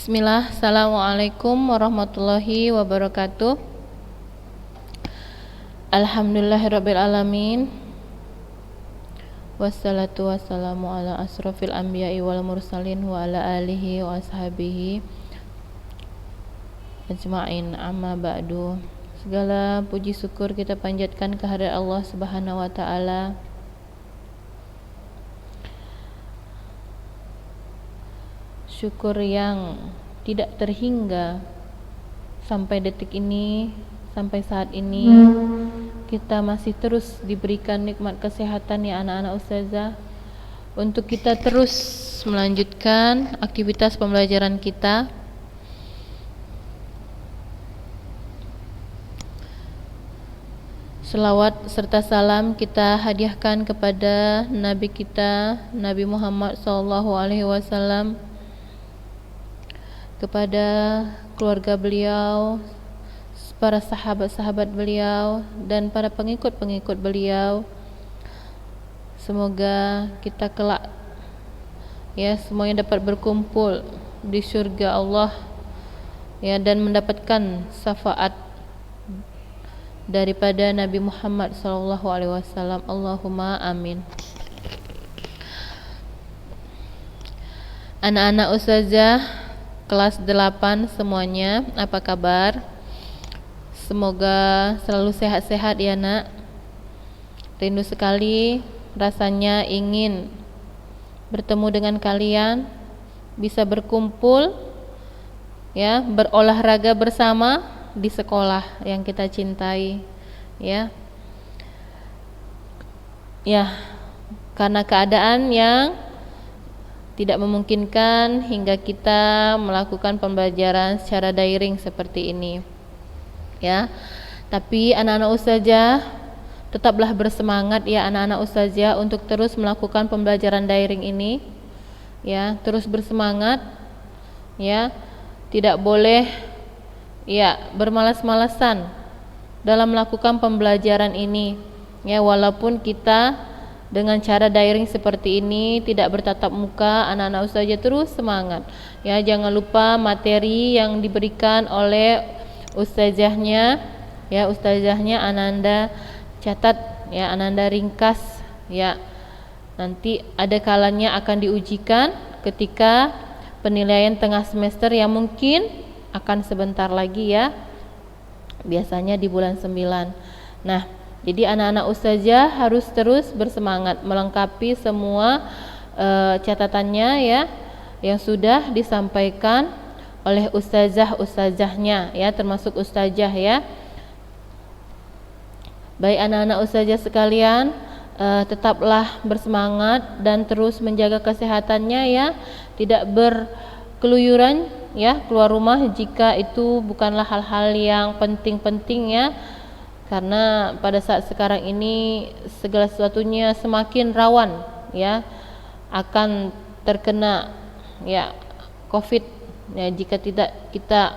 Bismillah, Assalamualaikum warahmatullahi wabarakatuh. Alhamdulillahirrabbilalamin. Wassalatu wassalamu ala asrafil anbiya'i wal mursalin wa ala alihi wa ashabihi ajma'in, amma ba'du. Segala puji syukur kita panjatkan kehadirat Allah Subhanahu wa ta'ala. Syukur yang tidak terhingga sampai detik ini, sampai saat ini kita masih terus diberikan nikmat kesehatan ya anak-anak ustazah, untuk kita terus melanjutkan aktivitas pembelajaran kita. Selawat serta salam kita hadiahkan kepada Nabi kita, Nabi Muhammad SAW, kepada keluarga beliau, para sahabat-sahabat beliau, dan para pengikut-pengikut beliau. Semoga kita kelak ya semuanya dapat berkumpul di surga Allah ya, dan mendapatkan syafaat daripada Nabi Muhammad SAW. Allahumma amin. Anak-anak ustazah kelas 8 semuanya, apa kabar? Semoga selalu sehat-sehat ya nak. Rindu sekali rasanya ingin bertemu dengan kalian, bisa berkumpul ya, berolahraga bersama di sekolah yang kita cintai ya. Ya, karena keadaan yang tidak memungkinkan hingga kita melakukan pembelajaran secara daring seperti ini ya. Tapi anak-anak ustazah tetaplah bersemangat ya anak-anak ustazah untuk terus melakukan pembelajaran daring ini ya, terus bersemangat ya, tidak boleh ya bermalas-malasan dalam melakukan pembelajaran ini ya. Walaupun kita dengan cara daring seperti ini tidak bertatap muka, anak-anak ustazah terus semangat ya. Jangan lupa materi yang diberikan oleh ustazahnya ya, ustazahnya Ananda catat ya, Ananda ringkas ya. Nanti ada kalanya akan diujikan ketika penilaian tengah semester yang mungkin akan sebentar lagi ya, biasanya di bulan 9. Nah, jadi anak-anak ustazah harus terus bersemangat melengkapi semua catatannya ya, yang sudah disampaikan oleh ustazahnya ya, termasuk ustazah ya. Baik anak-anak ustazah sekalian, tetaplah bersemangat dan terus menjaga kesehatannya ya, tidak berkeluyuran ya keluar rumah jika itu bukanlah hal-hal yang penting-penting ya. Karena pada saat sekarang ini segala sesuatunya semakin rawan ya akan terkena ya COVID ya. Jika tidak kita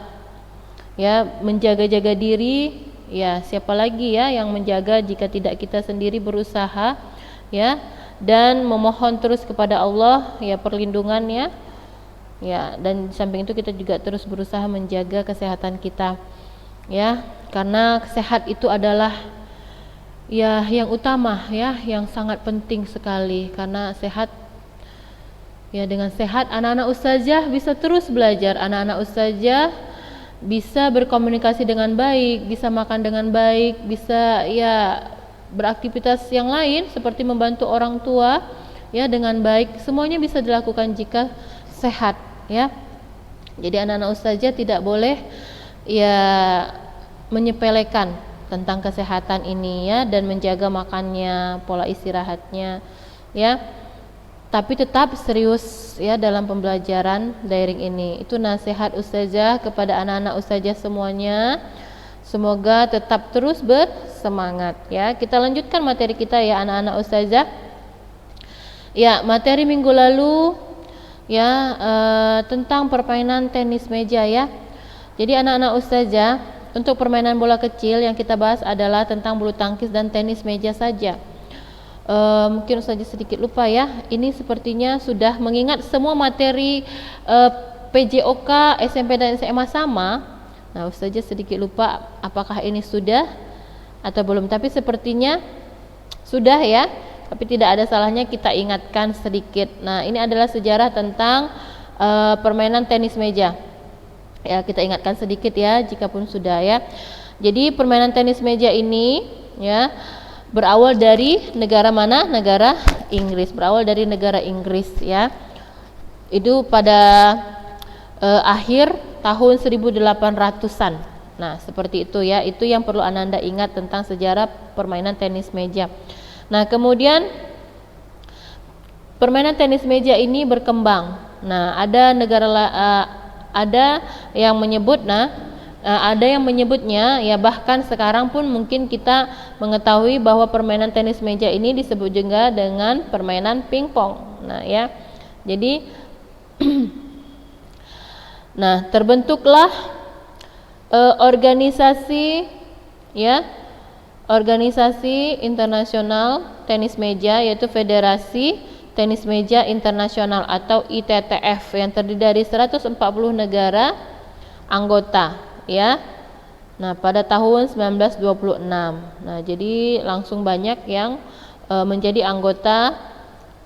ya menjaga-jaga diri ya, siapa lagi ya yang menjaga jika tidak kita sendiri berusaha ya, dan memohon terus kepada Allah ya perlindungannya ya. Dan di samping itu kita juga terus berusaha menjaga kesehatan kita ya, karena sehat itu adalah ya yang utama ya, yang sangat penting sekali. Karena sehat ya, dengan sehat anak-anak ustazah bisa terus belajar, anak-anak ustazah bisa berkomunikasi dengan baik, bisa makan dengan baik, bisa ya beraktivitas yang lain seperti membantu orang tua ya dengan baik. Semuanya bisa dilakukan jika sehat ya. Jadi anak-anak ustazah tidak boleh ya menyepelekan tentang kesehatan ini ya, dan menjaga makannya, pola istirahatnya ya, tapi tetap serius ya dalam pembelajaran daring ini. Itu nasihat ustazah kepada anak-anak ustazah semuanya. Semoga tetap terus bersemangat ya. Kita lanjutkan materi kita ya anak-anak ustazah ya. Materi minggu lalu ya tentang permainan tenis meja ya. Jadi anak-anak ustazah, untuk permainan bola kecil yang kita bahas adalah tentang bulu tangkis dan tenis meja saja. Mungkin saja sedikit lupa ya. Ini sepertinya sudah mengingat semua materi PJOK SMP dan SMA sama. Nah, Ustazah sedikit lupa apakah ini sudah atau belum, tapi sepertinya sudah ya. Tapi tidak ada salahnya kita ingatkan sedikit. Nah, ini adalah sejarah tentang permainan tenis meja. Ya, kita ingatkan sedikit ya, jikapun sudah ya. Jadi permainan tenis meja ini ya berawal dari negara mana? Negara Inggris. Berawal dari negara Inggris ya. Itu pada akhir tahun 1800-an. Nah, seperti itu ya. Itu yang perlu Ananda ingat tentang sejarah permainan tenis meja. Nah, kemudian permainan tenis meja ini berkembang. Nah, ada yang ada yang menyebutnya ya, bahkan sekarang pun mungkin kita mengetahui bahwa permainan tenis meja ini disebut juga dengan permainan pingpong. Nah, ya. Jadi nah, terbentuklah organisasi internasional tenis meja, yaitu Federasi Tenis Meja Internasional atau ITTF, yang terdiri dari 140 negara anggota ya. Nah, pada tahun 1926. Nah, jadi langsung banyak yang menjadi anggota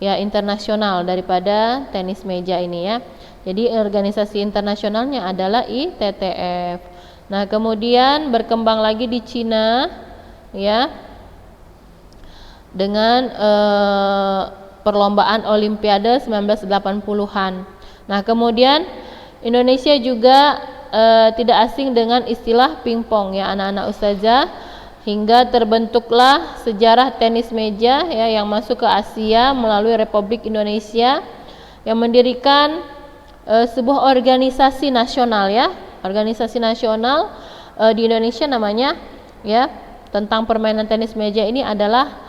ya internasional daripada tenis meja ini ya. Jadi organisasi internasionalnya adalah ITTF. Nah, kemudian berkembang lagi di Cina ya dengan perlombaan Olimpiade 1980-an. Nah, kemudian Indonesia juga tidak asing dengan istilah pingpong ya anak-anak ustazah, hingga terbentuklah sejarah tenis meja ya yang masuk ke Asia melalui Republik Indonesia yang mendirikan sebuah organisasi nasional ya, organisasi nasional di Indonesia namanya ya tentang permainan tenis meja ini adalah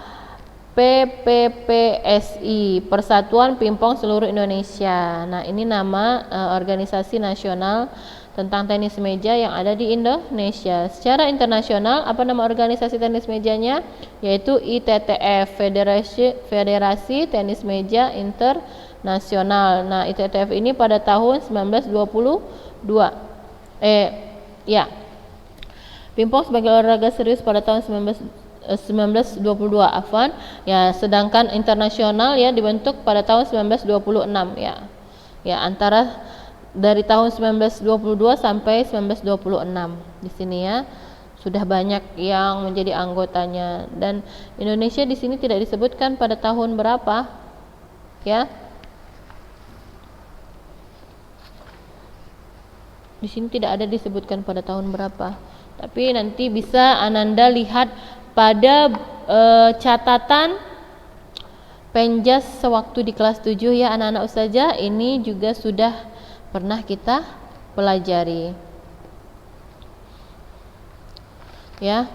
PPPSI, Persatuan Pingpong Seluruh Indonesia. Nah, ini nama organisasi nasional tentang tenis meja yang ada di Indonesia. Secara internasional, apa nama organisasi tenis mejanya? Yaitu ITTF, Federasi Tenis Meja Internasional. Nah, ITTF ini pada tahun 1922. Pingpong sebagai olahraga serius pada tahun 1922 afwan ya, sedangkan internasional ya dibentuk pada tahun 1926 ya. Ya, antara dari tahun 1922 sampai 1926 di sini ya. Sudah banyak yang menjadi anggotanya, dan Indonesia di sini tidak disebutkan pada tahun berapa ya. Di sini tidak ada disebutkan pada tahun berapa. Tapi nanti bisa Ananda lihat pada catatan Penjas sewaktu di kelas 7 ya anak-anak ustazah, ini juga sudah pernah kita pelajari. Ya.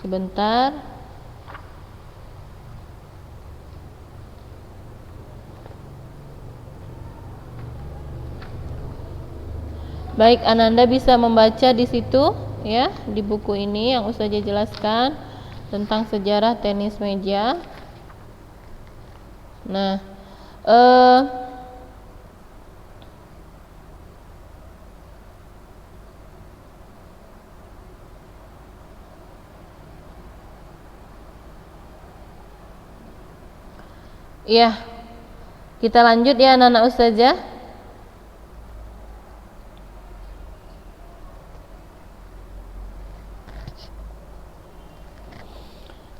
Sebentar. Baik, Ananda bisa membaca di situ ya, di buku ini yang ustazah jelaskan tentang sejarah tenis meja. Nah, ya, kita lanjut ya anak-anak ustazah.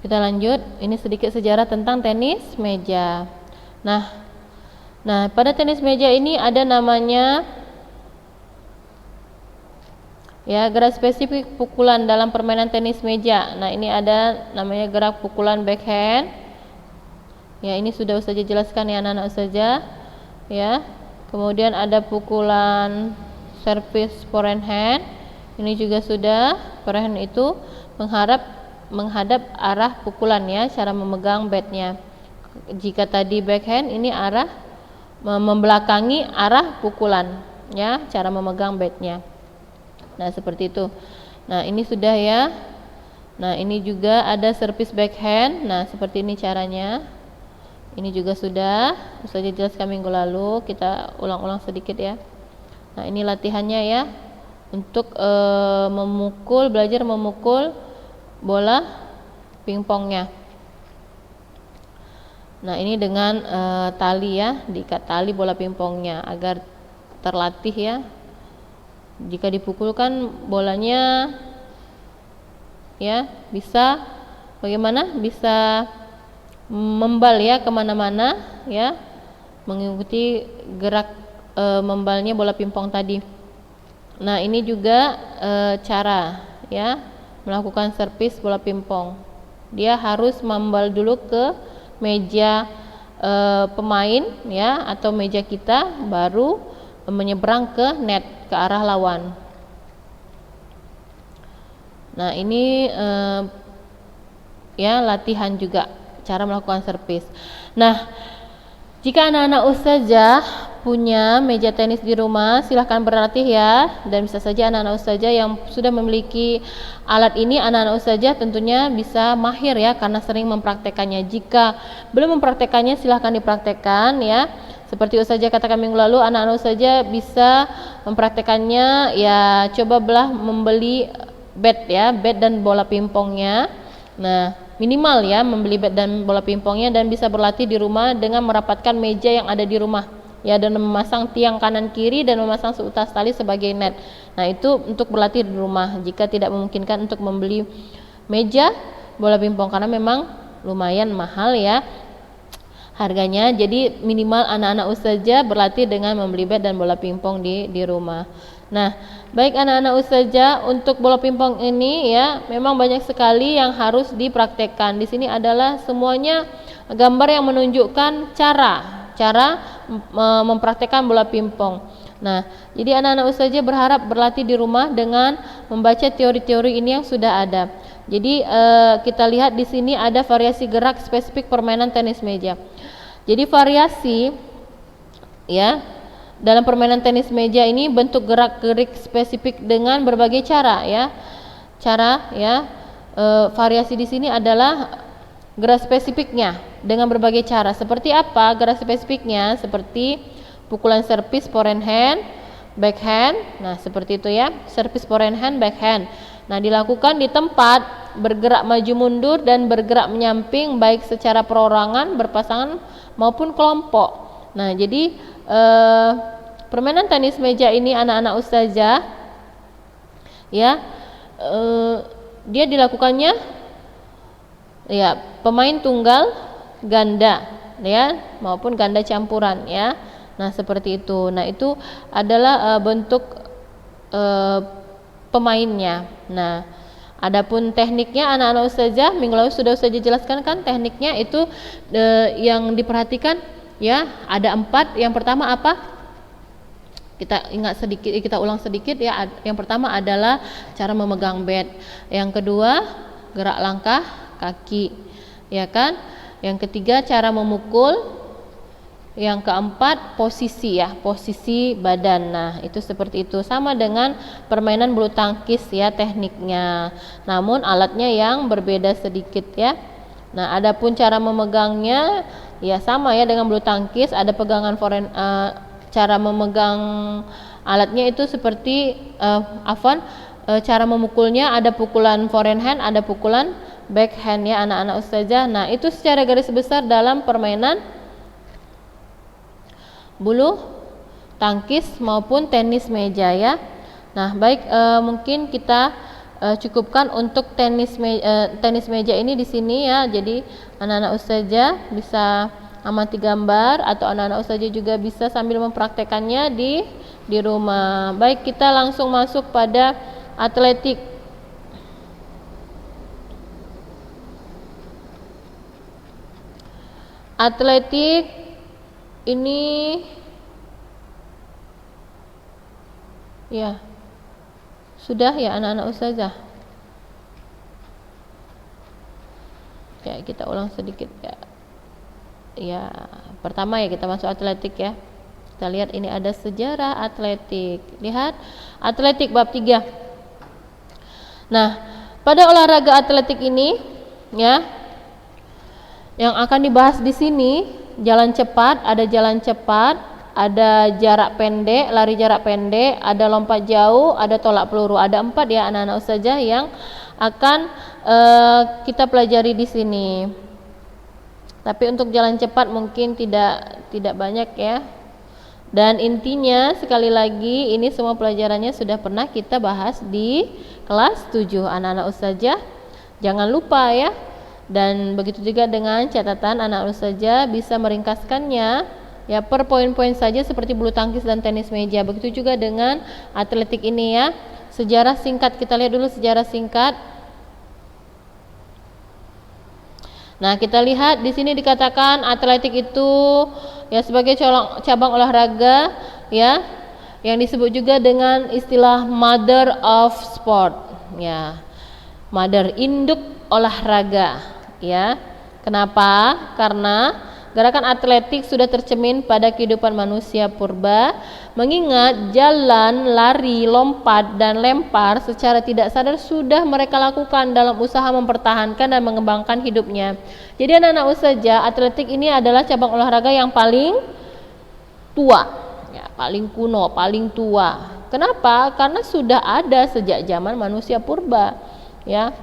Kita lanjut, ini sedikit sejarah tentang tenis meja. Nah, pada tenis meja ini ada namanya ya gerak spesifik pukulan dalam permainan tenis meja. Nah, ini ada namanya gerak pukulan backhand. Ya, ini sudah ustazah jelaskan ya anak-anak ustazah. Ya. Kemudian ada pukulan service forehand. Ini juga sudah, forehand itu menghadap arah pukulan ya, cara memegang batnya. Jika tadi backhand, ini arah membelakangi arah pukulan ya, cara memegang batnya. Nah, seperti itu. Nah, ini sudah ya. Nah, ini juga ada service backhand. Nah, seperti ini caranya Ini juga sudah jelaskan minggu lalu, kita ulang-ulang sedikit ya. Nah, ini latihannya ya, untuk belajar memukul bola pingpongnya. Nah, ini dengan tali ya, diikat tali bola pingpongnya agar terlatih ya. Jika dipukulkan bolanya ya bisa bagaimana? Bisa membal ya kemana-mana ya, mengikuti gerak membalnya bola pingpong tadi. Nah, ini juga cara ya melakukan servis bola pingpong. Dia harus membal dulu ke meja pemain ya, atau meja kita, baru menyeberang ke net, ke arah lawan. Nah, ini ya latihan juga cara melakukan servis. Nah, jika anak-anak ustazah punya meja tenis di rumah, silahkan berlatih ya. Dan bisa saja anak-anak ustazah yang sudah memiliki alat ini, anak-anak ustazah tentunya bisa mahir ya, karena sering mempraktekannya. Jika belum mempraktekannya, silahkan dipraktekkan ya. Seperti ustazah katakan minggu lalu, anak-anak ustazah bisa mempraktekannya ya, cobalah membeli bat ya, bat dan bola pingpongnya. Nah, minimal ya membeli bat dan bola pingpongnya, dan bisa berlatih di rumah dengan merapatkan meja yang ada di rumah ya, dan memasang tiang kanan kiri dan memasang seutas tali sebagai net. Nah, itu untuk berlatih di rumah jika tidak memungkinkan untuk membeli meja bola pingpong, karena memang lumayan mahal ya harganya. Jadi minimal anak-anak ustazah berlatih dengan membeli bat dan bola pingpong di rumah. Nah, baik anak-anak ustazah, untuk bola pingpong ini ya memang banyak sekali yang harus dipraktekkan. Di sini adalah semuanya gambar yang menunjukkan cara mempraktekkan bola pingpong. Nah, jadi anak-anak ustazah berharap berlatih di rumah dengan membaca teori-teori ini yang sudah ada. Jadi kita lihat di sini ada variasi gerak spesifik permainan tenis meja. Jadi variasi ya dalam permainan tenis meja ini bentuk gerak-gerik spesifik dengan berbagai cara ya. Variasi di sini adalah gerak spesifiknya dengan berbagai cara. Seperti apa gerak spesifiknya? Seperti pukulan servis forehand, backhand. Nah, seperti itu ya, servis forehand, backhand. Nah, dilakukan di tempat, bergerak maju mundur dan bergerak menyamping, baik secara perorangan, berpasangan maupun kelompok. Nah, jadi permainan tenis meja ini anak-anak ustazah ya, dia dilakukannya ya pemain tunggal, ganda ya, maupun ganda campuran ya. Nah, seperti itu. Nah, itu adalah bentuk pemainnya. Nah, adapun tekniknya anak-anak ustazah minggu lalu sudah ustazah jelaskan kan, tekniknya itu yang diperhatikan ya, ada 4. Yang pertama apa? Kita ulang sedikit ya. Yang pertama adalah cara memegang bat. Yang kedua, gerak langkah kaki, ya kan? Yang ketiga, cara memukul. Yang keempat, posisi ya, posisi badan. Nah, itu seperti itu, sama dengan permainan bulu tangkis ya tekniknya. Namun alatnya yang berbeda sedikit ya. Nah, adapun cara memegangnya ya sama ya dengan bulu tangkis, ada pegangan cara memegang alatnya itu seperti cara memukulnya ada pukulan forehand, ada pukulan backhand ya anak-anak ustazah. Nah, itu secara garis besar dalam permainan bulu tangkis maupun tenis meja ya. Nah, baik, mungkin kita cukupkan untuk tenis meja ini di sini ya. Jadi anak-anak ustazah bisa amati gambar, atau anak-anak ustazah juga bisa sambil mempraktekannya di rumah. Baik, kita langsung masuk pada atletik. Atletik ini ya sudah ya anak-anak ustazah. Ya, kita ulang sedikit ya. Ya, pertama ya kita masuk atletik ya. Kita lihat ini ada sejarah atletik. Lihat atletik bab 3. Nah, pada olahraga atletik ini ya, yang akan dibahas di sini jalan cepat, ada jarak pendek, lari jarak pendek, ada lompat jauh, ada tolak peluru. Ada 4 ya anak-anak ustazah yang akan kita pelajari di sini. Tapi untuk jalan cepat mungkin tidak banyak ya. Dan intinya sekali lagi ini semua pelajarannya sudah pernah kita bahas di kelas 7 anak-anak ustazah. Jangan lupa ya. Dan begitu juga dengan catatan anak-anak ustazah bisa meringkaskannya ya per poin-poin saja seperti bulu tangkis dan tenis meja. Begitu juga dengan atletik ini ya. Sejarah singkat, kita lihat dulu sejarah singkat. Nah, kita lihat di sini dikatakan atletik itu ya sebagai cabang olahraga ya yang disebut juga dengan istilah mother of sport ya. Mother, induk olahraga ya. Kenapa? Karena gerakan atletik sudah tercermin pada kehidupan manusia purba, mengingat jalan, lari, lompat, dan lempar secara tidak sadar sudah mereka lakukan dalam usaha mempertahankan dan mengembangkan hidupnya. Jadi anak-anak ustazah, atletik ini adalah cabang olahraga yang paling tua, ya, paling kuno, paling tua. Kenapa? Karena sudah ada sejak zaman manusia purba, ya.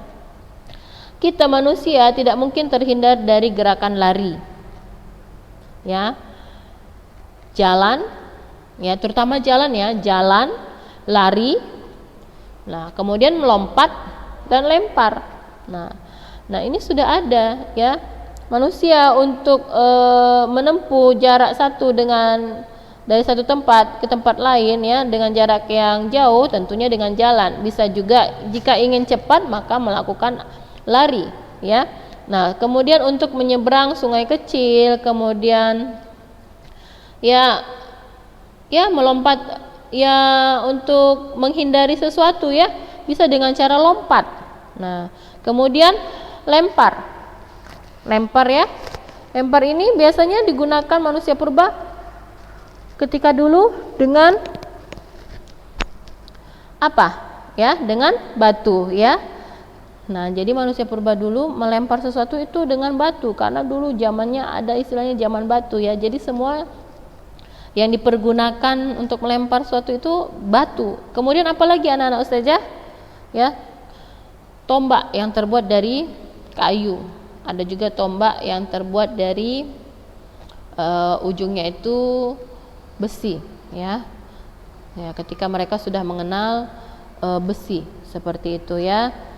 Kita manusia tidak mungkin terhindar dari gerakan lari. Ya, jalan, ya terutama jalan ya, jalan, lari, nah kemudian melompat dan lempar. Nah ini sudah ada ya manusia untuk menempuh jarak dari satu tempat ke tempat lain ya dengan jarak yang jauh tentunya dengan jalan. Bisa juga jika ingin cepat maka melakukan lari ya. Nah, kemudian untuk menyeberang sungai kecil, kemudian ya melompat ya untuk menghindari sesuatu ya, bisa dengan cara lompat. Nah, kemudian lempar. Lempar ya. Lempar ini biasanya digunakan manusia purba ketika dulu dengan apa? Ya, dengan batu ya. Nah, jadi manusia purba dulu melempar sesuatu itu dengan batu karena dulu zamannya ada istilahnya zaman batu ya. Jadi semua yang dipergunakan untuk melempar sesuatu itu batu. Kemudian apalagi anak-anak ustazah? Ya. Tombak yang terbuat dari kayu. Ada juga tombak yang terbuat dari ujungnya itu besi ya. Ya, ketika mereka sudah mengenal besi seperti itu ya.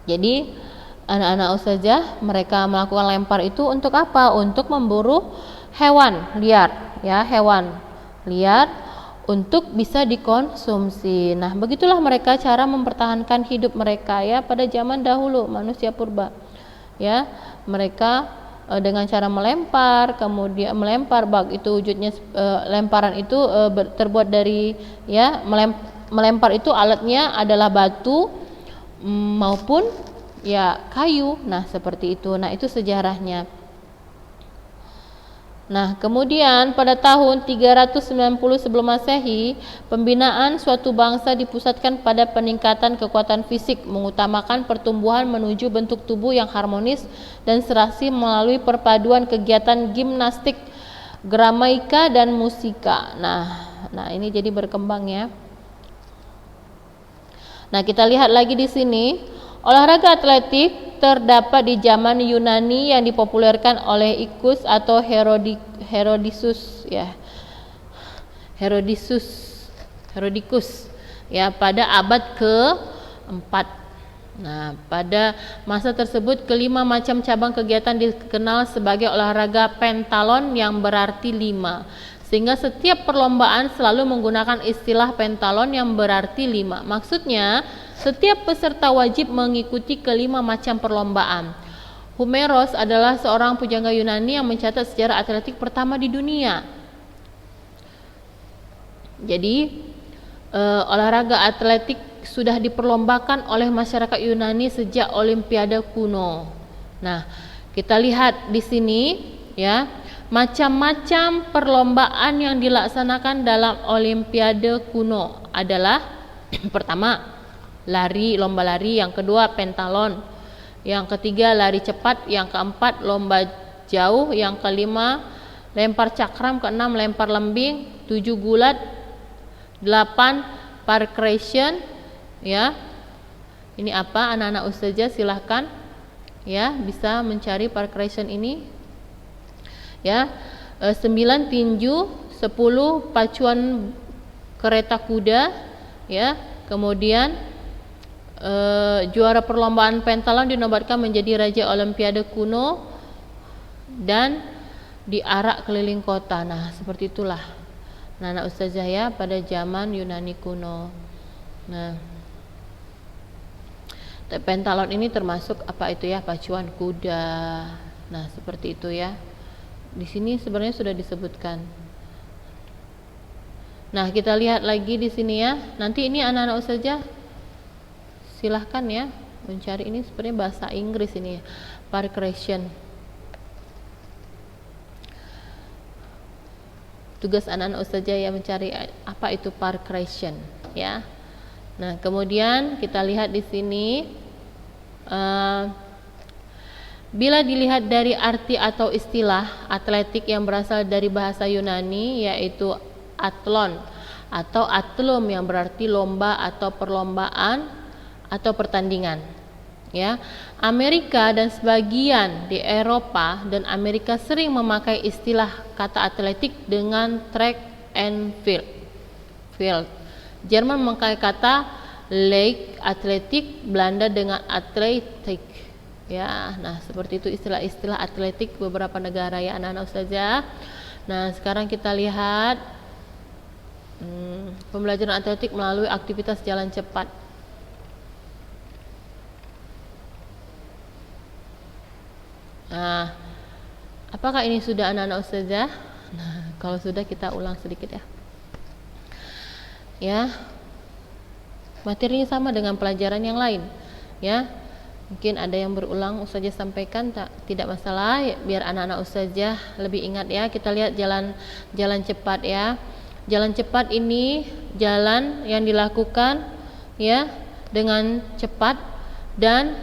Jadi anak-anak ustazah mereka melakukan lempar itu untuk apa? Untuk memburu hewan liar ya, hewan liar untuk bisa dikonsumsi. Nah, begitulah mereka cara mempertahankan hidup mereka ya pada zaman dahulu manusia purba. Ya, mereka dengan cara melempar, kemudian melempar bak itu wujudnya lemparan itu terbuat dari ya melempar itu alatnya adalah batu maupun ya kayu. Nah, seperti itu. Nah, itu sejarahnya. Nah, kemudian pada tahun 390 sebelum Masehi, pembinaan suatu bangsa dipusatkan pada peningkatan kekuatan fisik, mengutamakan pertumbuhan menuju bentuk tubuh yang harmonis dan serasi melalui perpaduan kegiatan gimnastik, gramaika dan musika. Nah, ini jadi berkembang ya. Nah, kita lihat lagi di sini, olahraga atletik terdapat di zaman Yunani yang dipopulerkan oleh Ikus atau Herodicus ya pada abad ke-4. Nah, pada masa tersebut kelima macam cabang kegiatan dikenal sebagai olahraga pentalon yang berarti 5. Sehingga setiap perlombaan selalu menggunakan istilah pentalon yang berarti 5. Maksudnya, setiap peserta wajib mengikuti kelima macam perlombaan. Homeros adalah seorang pujangga Yunani yang mencatat sejarah atletik pertama di dunia. Jadi, olahraga atletik sudah diperlombakan oleh masyarakat Yunani sejak Olimpiade kuno. Nah, kita lihat di sini ya. Macam-macam perlombaan yang dilaksanakan dalam Olimpiade kuno adalah pertama lari, lomba lari, yang kedua pentalon, yang ketiga lari cepat, yang keempat lomba jauh, yang kelima lempar cakram, keenam lempar lembing, 7 gulat, 8 parcration, ya. Ini apa anak-anak ustazah, silahkan ya bisa mencari parcration ini, ya. 9 tinju, 10 pacuan kereta kuda, ya. Kemudian juara perlombaan pentalon dinobatkan menjadi raja olimpiade kuno dan diarak keliling kota. Nah, seperti itulah anak ustazah ya pada zaman Yunani kuno. Nah, pentalon ini termasuk apa itu ya, pacuan kuda. Nah, seperti itu ya. Di sini sebenarnya sudah disebutkan. Nah, kita lihat lagi di sini ya. Nanti ini anak-anak ustazah silahkan ya mencari, ini sebenarnya bahasa Inggris ini ya, parcration. Tugas anak-anak ustazah ya mencari apa itu parcration ya. Nah, kemudian kita lihat di sini bila dilihat dari arti atau istilah atletik yang berasal dari bahasa Yunani yaitu athlon atau athlum yang berarti lomba atau perlombaan atau pertandingan, ya. Amerika dan sebagian di Eropa dan Amerika sering memakai istilah kata atletik dengan track and field. Jerman memakai kata leg atletik, Belanda dengan atletik, ya. Nah, seperti itu istilah-istilah atletik beberapa negara ya anak-anak ustazah. Nah, sekarang kita lihat pembelajaran atletik melalui aktivitas jalan cepat. Nah, apakah ini sudah anak-anak ustazah? Nah, kalau sudah kita ulang sedikit ya. Ya, materinya sama dengan pelajaran yang lain. Ya, mungkin ada yang berulang ustazah sampaikan, tidak masalah. Biar anak-anak ustazah lebih ingat ya. Kita lihat jalan cepat ya. Jalan cepat ini jalan yang dilakukan ya dengan cepat dan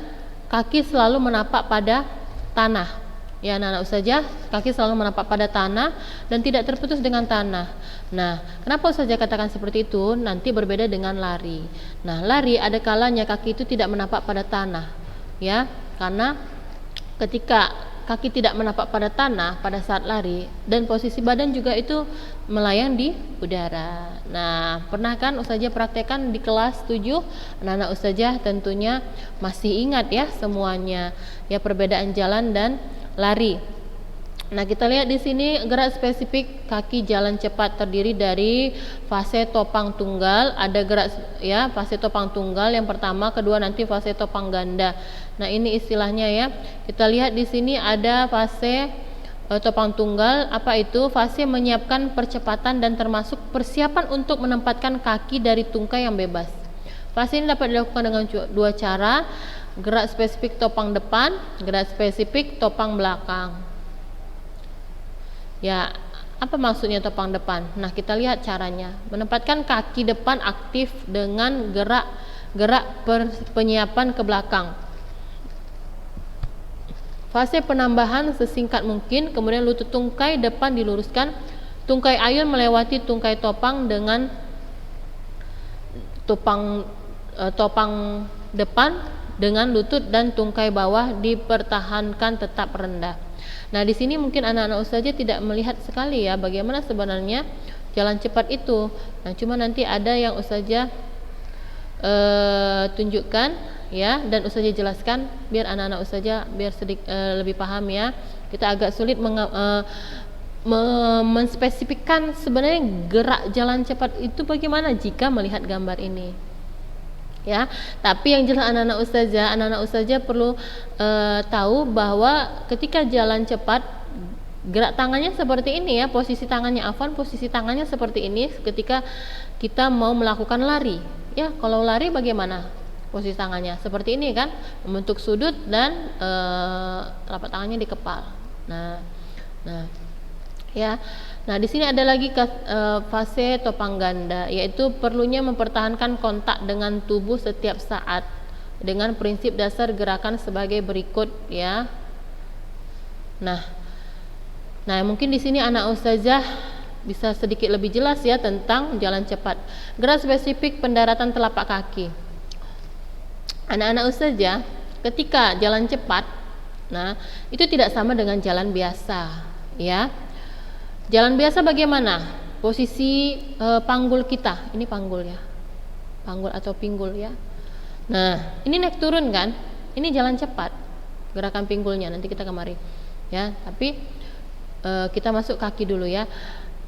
kaki selalu menapak pada tanah. Ya anak-anak ustazah, kaki selalu menapak pada tanah dan tidak terputus dengan tanah. Nah, kenapa ustazah katakan seperti itu? Nanti berbeda dengan lari. Nah, lari ada kalanya kaki itu tidak menapak pada tanah, ya, karena ketika kaki tidak menapak pada tanah pada saat lari dan posisi badan juga itu melayang di udara. Nah, pernah kan ustazah praktekkan di kelas 7? Anak-anak ustazah tentunya masih ingat ya semuanya, ya, perbedaan jalan dan lari. Nah, kita lihat di sini gerak spesifik kaki jalan cepat terdiri dari fase topang tunggal. Ada gerak ya fase topang tunggal yang pertama, kedua nanti fase topang ganda. Nah, ini istilahnya ya. Kita lihat di sini ada fase topang tunggal. Apa itu? Fase menyiapkan percepatan dan termasuk persiapan untuk menempatkan kaki dari tungkai yang bebas. Fase ini dapat dilakukan dengan dua cara, gerak spesifik topang depan, gerak spesifik topang belakang. Ya, apa maksudnya topang depan? Nah, kita lihat caranya. Menempatkan kaki depan aktif dengan gerak penyiapan ke belakang. Fase penambahan sesingkat mungkin, kemudian lutut tungkai depan diluruskan, tungkai ayun melewati tungkai topang dengan topang depan dengan lutut dan tungkai bawah dipertahankan tetap rendah. Nah, di sini mungkin anak-anak ustazah tidak melihat sekali ya bagaimana sebenarnya jalan cepat itu. Nah, cuma nanti ada yang ustazah tunjukkan ya dan ustazah jelaskan biar anak-anak ustazah biar sedikit lebih paham ya. Kita agak sulit menspesifikkan sebenarnya gerak jalan cepat itu bagaimana jika melihat gambar ini. Ya, tapi yang jelas anak-anak ustazah perlu tahu bahwa ketika jalan cepat gerak tangannya seperti ini ya, posisi tangannya posisi tangannya seperti ini ketika kita mau melakukan lari. Ya, kalau lari bagaimana? Posisi tangannya seperti ini kan, membentuk sudut dan telapak tangannya dikepal. Nah, ya. Nah, di sini ada lagi fase topang ganda, yaitu perlunya mempertahankan kontak dengan tubuh setiap saat dengan prinsip dasar gerakan sebagai berikut ya. Nah, Nah, mungkin di sini anak ustazah bisa sedikit lebih jelas ya tentang jalan cepat. Gerak spesifik pendaratan telapak kaki. Anak-anak ustazah, ketika jalan cepat, nah, itu tidak sama dengan jalan biasa, ya. Jalan biasa bagaimana? Posisi panggul kita, ini panggul ya. Panggul atau pinggul ya. Nah, ini naik turun kan? Ini jalan cepat. Gerakan pinggulnya nanti kita kemari. Ya, tapi kita masuk kaki dulu ya.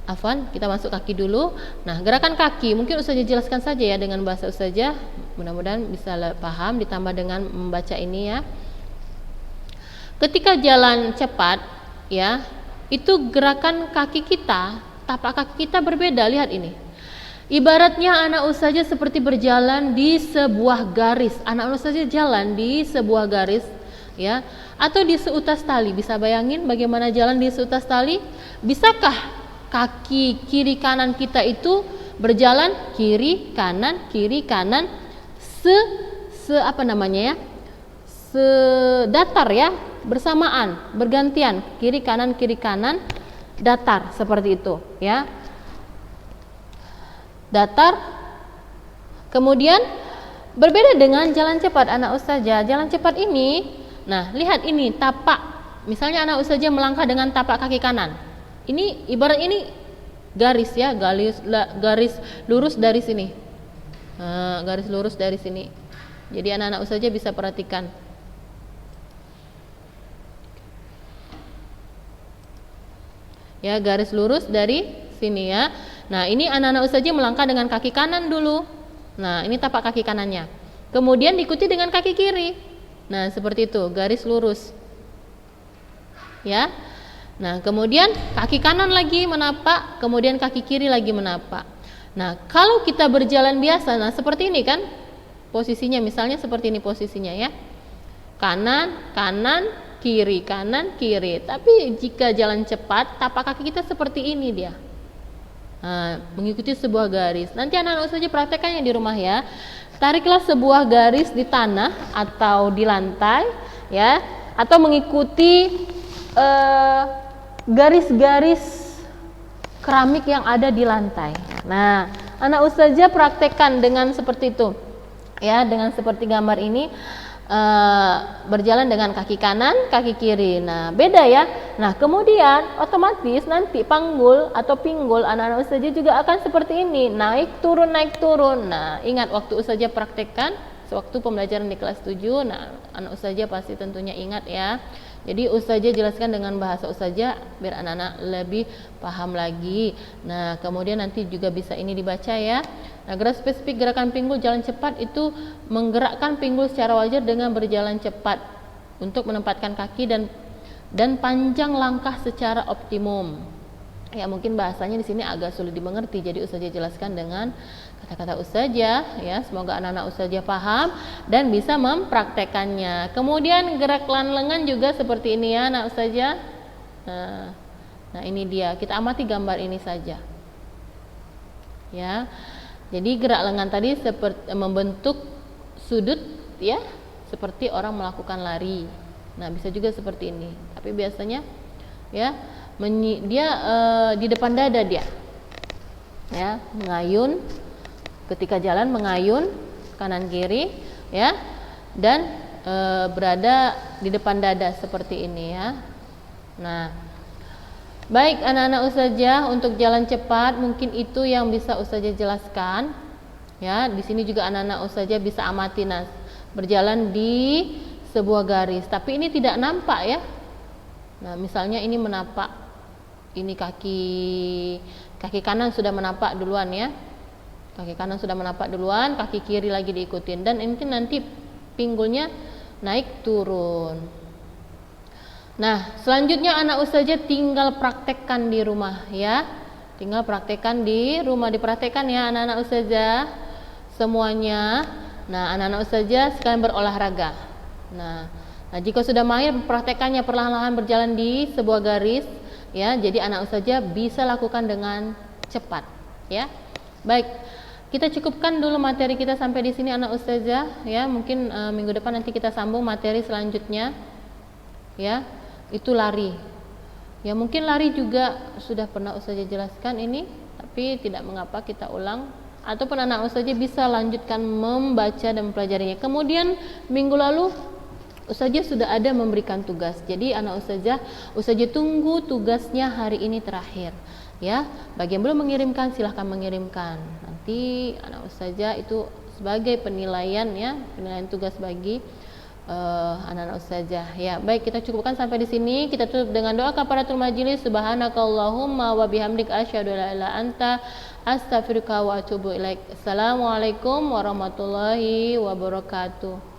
Afwan, kita masuk kaki dulu. Nah, gerakan kaki mungkin Ustazah jelaskan saja ya dengan bahasa Ustazah. Mudah-mudahan bisa paham ditambah dengan membaca ini ya. Ketika jalan cepat ya, itu gerakan kaki kita, tapak kaki kita berbeda. Lihat ini. Ibaratnya anak ustazah seperti berjalan di sebuah garis. Anak ustazah jalan di sebuah garis ya, atau di seutas tali. Bisa bayangin bagaimana jalan di seutas tali? Bisakah kaki kiri kanan kita itu berjalan kiri kanan apa namanya ya? Sedatar ya, bersamaan, bergantian, kiri kanan datar seperti itu ya. Datar. Kemudian berbeda dengan jalan cepat anak ustazah. Jalan cepat ini, nah lihat ini tapak. Misalnya anak ustazah melangkah dengan tapak kaki kanan. Ini ibarat ini garis ya, garis lurus dari sini. Garis lurus dari sini. Jadi anak-anak ustazah bisa perhatikan. Ya, garis lurus dari sini ya. Nah, ini anak-anak ustazah melangkah dengan kaki kanan dulu. Nah, ini tapak kaki kanannya. Kemudian diikuti dengan kaki kiri. Nah, seperti itu, garis lurus. Ya. Nah, kemudian kaki kanan lagi menapak, kemudian kaki kiri lagi menapak. Nah, kalau kita berjalan biasa, nah seperti ini kan posisinya, misalnya seperti ini posisinya ya. Kanan, kiri. Tapi jika jalan cepat, tapak kaki kita seperti ini dia. Nah, mengikuti sebuah garis. Nanti anak-anak saja praktekkannya di rumah ya. Tariklah sebuah garis di tanah atau di lantai ya, atau mengikuti garis-garis keramik yang ada di lantai. Nah, anak ustazah praktekkan dengan seperti itu ya, dengan seperti gambar ini. Berjalan dengan kaki kanan, kaki kiri. Nah, beda ya. Nah, kemudian otomatis nanti panggul atau pinggul anak-anak ustazah juga akan seperti ini, naik turun. Nah, ingat waktu ustazah praktekkan sewaktu pembelajaran di kelas 7. Nah, anak ustazah pasti tentunya ingat ya. Jadi ustazah jelaskan dengan bahasa ustazah biar anak-anak lebih paham lagi. Nah, kemudian nanti juga bisa ini dibaca ya. Nah, gerak spesifik gerakan pinggul jalan cepat itu menggerakkan pinggul secara wajar dengan berjalan cepat untuk menempatkan kaki dan panjang langkah secara optimum. Ya, mungkin bahasanya di sini agak sulit dimengerti. Jadi ustazah jelaskan dengan kata-kata ustazah ya. Semoga anak-anak ustazah paham dan bisa mempraktekannya. Kemudian gerak lengan juga seperti ini ya anak ustazah. Nah, ini dia. Kita amati gambar ini saja. Ya. Jadi gerak lengan tadi seperti membentuk sudut ya, seperti orang melakukan lari. Nah, bisa juga seperti ini. Tapi biasanya ya dia di depan dada dia. Ya, mengayun ketika jalan, mengayun kanan kiri ya, dan berada di depan dada seperti ini ya. Nah, baik anak-anak ustazah, untuk jalan cepat mungkin itu yang bisa ustazah jelaskan ya. Di sini juga anak-anak ustazah bisa amati berjalan di sebuah garis, tapi ini tidak nampak ya. Nah, misalnya ini menapak, ini kaki kanan sudah menapak duluan ya. Kaki kanan sudah menapak duluan, kaki kiri lagi diikutin, dan ini nanti pinggulnya naik turun. Nah, selanjutnya anak ustazah tinggal praktekkan di rumah ya. Tinggal praktekkan di rumah, dipraktekkan ya anak-anak ustazah semuanya. Nah, anak-anak ustazah sekalian berolahraga. Nah, jika sudah mahir praktekannya perlahan-lahan berjalan di sebuah garis ya. Jadi anak ustazah bisa lakukan dengan cepat ya. Baik, kita cukupkan dulu materi kita sampai di sini anak ustazah ya. Mungkin minggu depan nanti kita sambung materi selanjutnya ya. Itu lari Ya mungkin lari juga sudah pernah Ustazah jelaskan ini, tapi tidak mengapa kita ulang. Ataupun anak Ustazah bisa lanjutkan membaca dan mempelajarinya. Kemudian minggu lalu Ustazah sudah ada memberikan tugas. Jadi anak Ustazah tunggu tugasnya hari ini terakhir. Ya, bagi yang belum mengirimkan silahkan mengirimkan. Nanti anak Ustazah itu sebagai penilaian ya, penilaian tugas bagi anak-anak Ustazah. Ya, baik, kita cukupkan sampai di sini. Kita tutup dengan doa kafaratul majelis. Subhanakallahumma wa bihamdika asyhadu an la ilaha illa anta astaghfiruka wa atubu ilaik. Assalamualaikum warahmatullahi wabarakatuh.